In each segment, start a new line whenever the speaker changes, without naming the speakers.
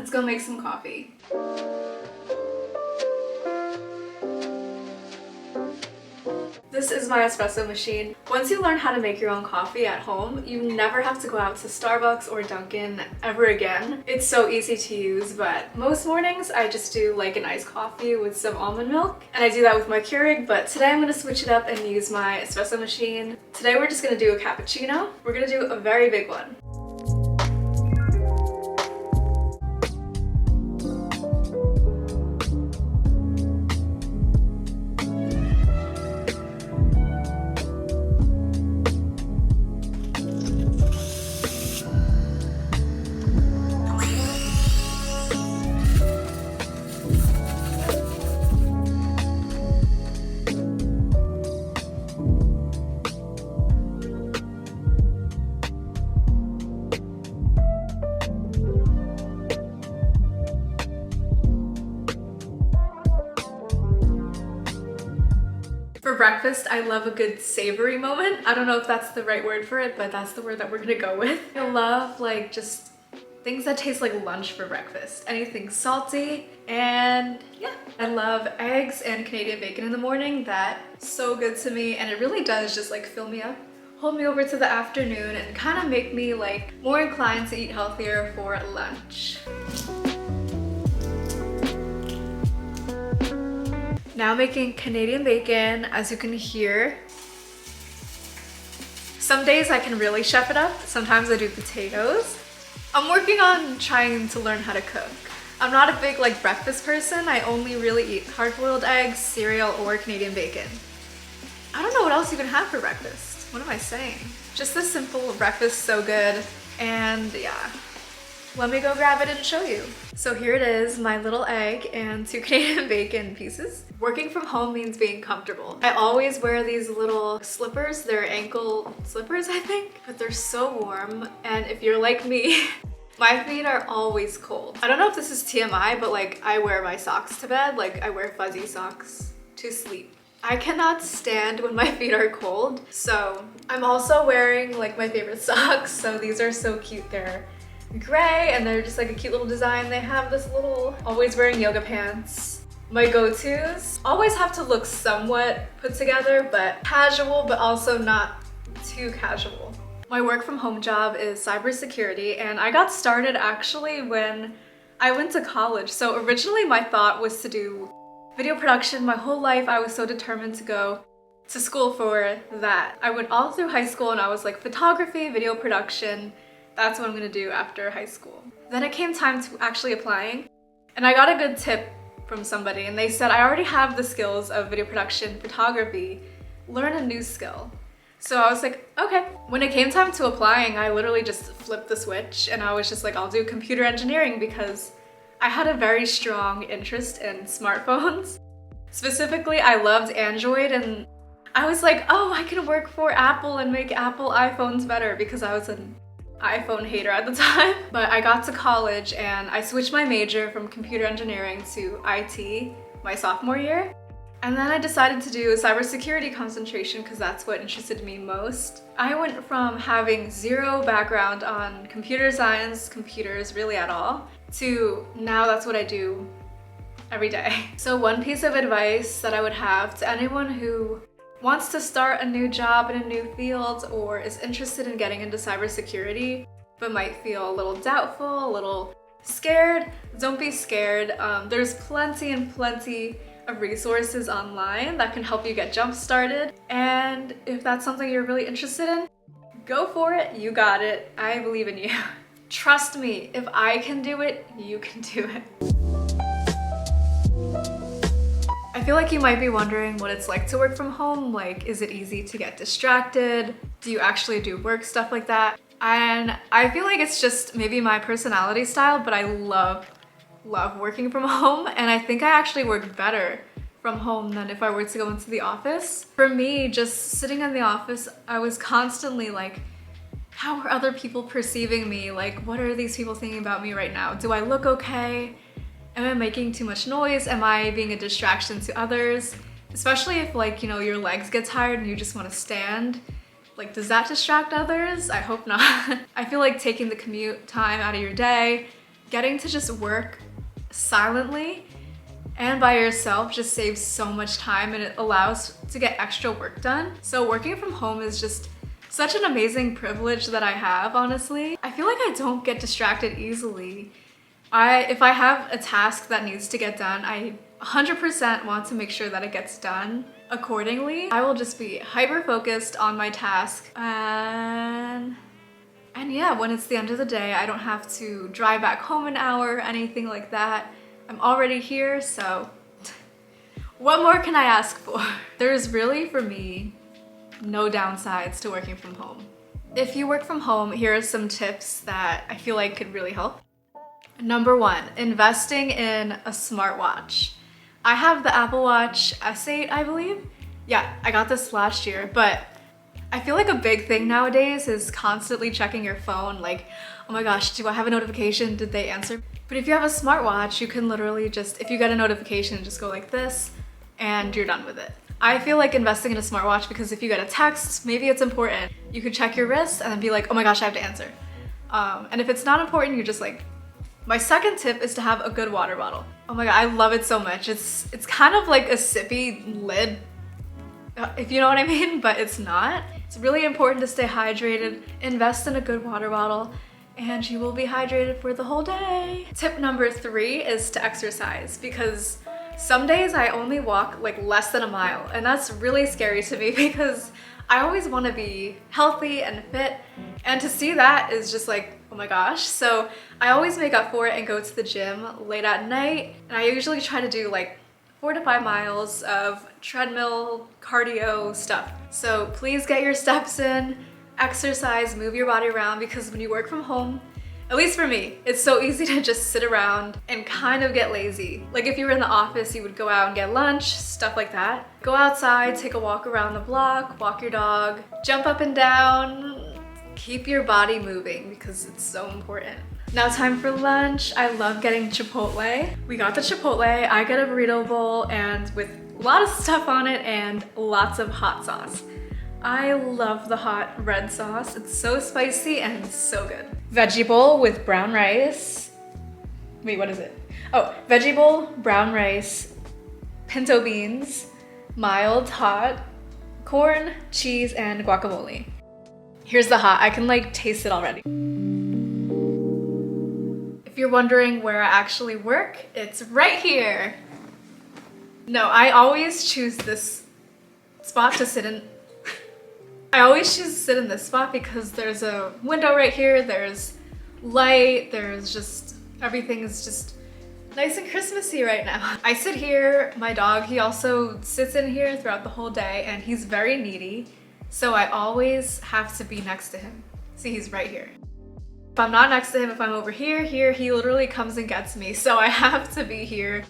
Let's go make some coffee. This is my espresso machine. Once you learn how to make your own coffee at home, you never have to go out to Starbucks or Dunkin' ever again. It's so easy to use, but most mornings I just do like an iced coffee with some almond milk, and I do that with my Keurig, but today I'm gonna switch it up and use my espresso machine. Today we're just gonna do a cappuccino. We're gonna do a very big one. For breakfast, I love a good savory moment. I don't know if that's the right word for it, but that's the word that we're gonna go with. I love like just things that taste like lunch for breakfast. Anything salty, and yeah. I love eggs and Canadian bacon in the morning. That's so good to me, and it really does just like fill me up, hold me over to the afternoon, and kind of make me like more inclined to eat healthier for lunch. Now making Canadian bacon, as you can hear. Some days I can really chef it up. Sometimes I do potatoes. I'm working on trying to learn how to cook. I'm not a big like breakfast person. I only really eat hard-boiled eggs, cereal, or Canadian bacon. I don't know what else you can have for breakfast. What am I saying? Just this simple breakfast, so good. And yeah. Let me go grab it and show you. So here it is, my little egg and 2 Canadian bacon pieces. Working from home means being comfortable. I always wear these little slippers. They're ankle slippers, I think, but they're so warm. And if you're like me, my feet are always cold. I don't know if this is TMI, but like I wear my socks to bed. Like I wear fuzzy socks to sleep. I cannot stand when my feet are cold. So I'm also wearing like my favorite socks. So these are so cute. They're gray and they're just like a cute little design. They have this little, always wearing yoga pants. My go-tos always have to look somewhat put together, but casual, but also not too casual. My work from home job is cybersecurity, and I got started actually when I went to college. So originally my thought was to do video production. My whole life I was so determined to go to school for that. I went all through high school and I was like photography, video production. That's what I'm gonna do after high school. Then it came time to actually applying, and I got a good tip from somebody, and they said, I already have the skills of video production, photography, learn a new skill. So I was like, okay. When it came time to applying, I literally just flipped the switch and I was just like, I'll do computer engineering because I had a very strong interest in smartphones. Specifically, I loved Android, and I was like, oh, I can work for Apple and make Apple iPhones better because I was an iPhone hater at the time. But I got to college and I switched my major from computer engineering to IT my sophomore year. And then I decided to do a cybersecurity concentration because that's what interested me most. I went from having zero background on computer science, computers really at all, to now that's what I do every day. So one piece of advice that I would have to anyone who wants to start a new job in a new field or is interested in getting into cybersecurity but might feel a little doubtful, a little scared, don't be scared. There's plenty and plenty of resources online that can help you get jump started. And if that's something you're really interested in, go for it. You got it. I believe in you. Trust me, if I can do it, you can do it. I feel like you might be wondering what it's like to work from home. Like, is it easy to get distracted? Do you actually do work, stuff like that? And I feel like it's just maybe my personality style, but I love working from home. And I think I actually work better from home than if I were to go into the office. For me, just sitting in the office, I was constantly like, how are other people perceiving me? Like, what are these people thinking about me right now? Do I look okay? Am I making too much noise? Am I being a distraction to others? Especially if like, you know, your legs get tired and you just want to stand. Like, does that distract others? I hope not. I feel like taking the commute time out of your day Getting to just work silently and by yourself just saves so much time, and it allows to get extra work done. So working from home is just such an amazing privilege that I have, honestly. I feel like I don't get distracted easily. If I have a task that needs to get done, I 100% want to make sure that it gets done accordingly. I will just be hyper focused on my task, and yeah, when it's the end of the day, I don't have to drive back home an hour or anything like that. I'm already here, so what more can I ask for? There's really, for me, no downsides to working from home. If you work from home, here are some tips that I feel like could really help. Number 1, investing in a smartwatch. I have the Apple Watch S8, I believe. Yeah, I got this last year, but I feel like a big thing nowadays is constantly checking your phone, like, oh my gosh, do I have a notification? Did they answer? But if you have a smartwatch, you can literally just, if you get a notification, just go like this and you're done with it. I feel like investing in a smartwatch because if you get a text, maybe it's important, you could check your wrist and then be like, oh my gosh, I have to answer. And if it's not important, you're just like, my second tip is to have a good water bottle. Oh my god, I love it so much. It's kind of like a sippy lid, if you know what I mean, but it's not. It's really important to stay hydrated. Invest in a good water bottle and you will be hydrated for the whole day. Tip number 3 is to exercise, because some days I only walk like less than a mile, and that's really scary to me because I always want to be healthy and fit, and to see that is just like, oh my gosh. So I always make up for it and go to the gym late at night, and I usually try to do like 4 to 5 miles of treadmill, cardio stuff. So please get your steps in, exercise, move your body around, because when you work from home, at least for me, it's so easy to just sit around and kind of get lazy. Like if you were in the office, you would go out and get lunch, stuff like that. Go outside, take a walk around the block, walk your dog, jump up and down, keep your body moving because it's so important. Now time for lunch. I love getting Chipotle. We got the Chipotle. I get a burrito bowl and with a lot of stuff on it and lots of hot sauce. I love the hot red sauce. It's so spicy and so good. Veggie bowl with brown rice. Wait, what is it? Oh, veggie bowl, brown rice, pinto beans, mild hot, corn, cheese, and guacamole. Here's the hot. I can like taste it already. If you're wondering where I actually work, it's right here. No, I always choose this spot to sit in. I always choose to sit in this spot because there's a window right here, there's light, there's just, everything is just nice and Christmassy right now. I sit here, my dog, he also sits in here throughout the whole day and he's very needy, so I always have to be next to him. See, he's right here. If I'm not next to him, if I'm over here, he literally comes and gets me, so I have to be here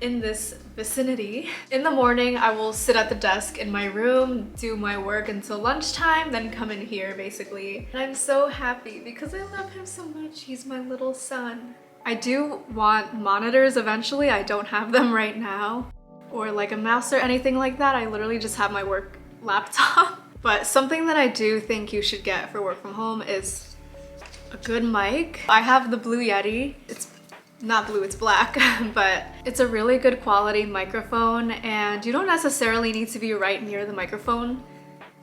in this vicinity. In the morning, I will sit at the desk in my room, do my work until lunchtime, then come in here basically. And I'm so happy because I love him so much. He's my little son. I do want monitors eventually. I don't have them right now, or like a mouse or anything like that. I literally just have my work laptop. But something that I do think you should get for work from home is a good mic. I have the Blue Yeti. It's not blue, it's black, but it's a really good quality microphone, and you don't necessarily need to be right near the microphone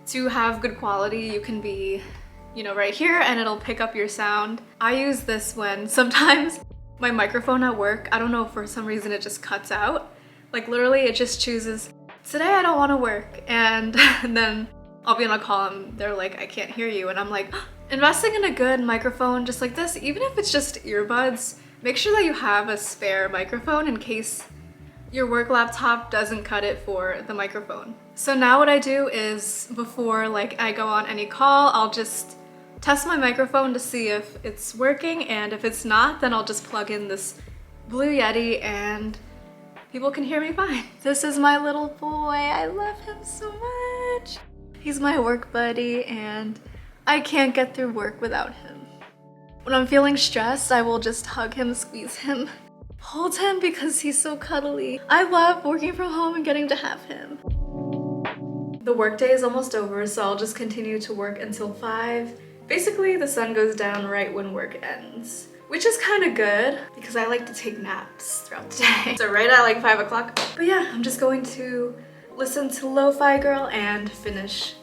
to have good quality. You can be, you know, right here and it'll pick up your sound. I use this when sometimes my microphone at work, I don't know, for some reason it just cuts out. Like literally it just chooses, today I don't want to work, and then I'll be on a call and they're like, I can't hear you, and I'm like, investing in a good microphone just like this, even if it's just earbuds, make sure that you have a spare microphone in case your work laptop doesn't cut it for the microphone. So now what I do is before like I go on any call, I'll just test my microphone to see if it's working, and if it's not, then I'll just plug in this Blue Yeti and people can hear me fine. This is my little boy. I love him so much. He's my work buddy and I can't get through work without him. When I'm feeling stressed, I will just hug him, squeeze him, hold him because he's so cuddly. I love working from home and getting to have him. The workday is almost over, so I'll just continue to work until 5. Basically, the sun goes down right when work ends, which is kind of good because I like to take naps throughout the day. So right at like 5 o'clock. But yeah, I'm just going to listen to Lo-Fi Girl and finish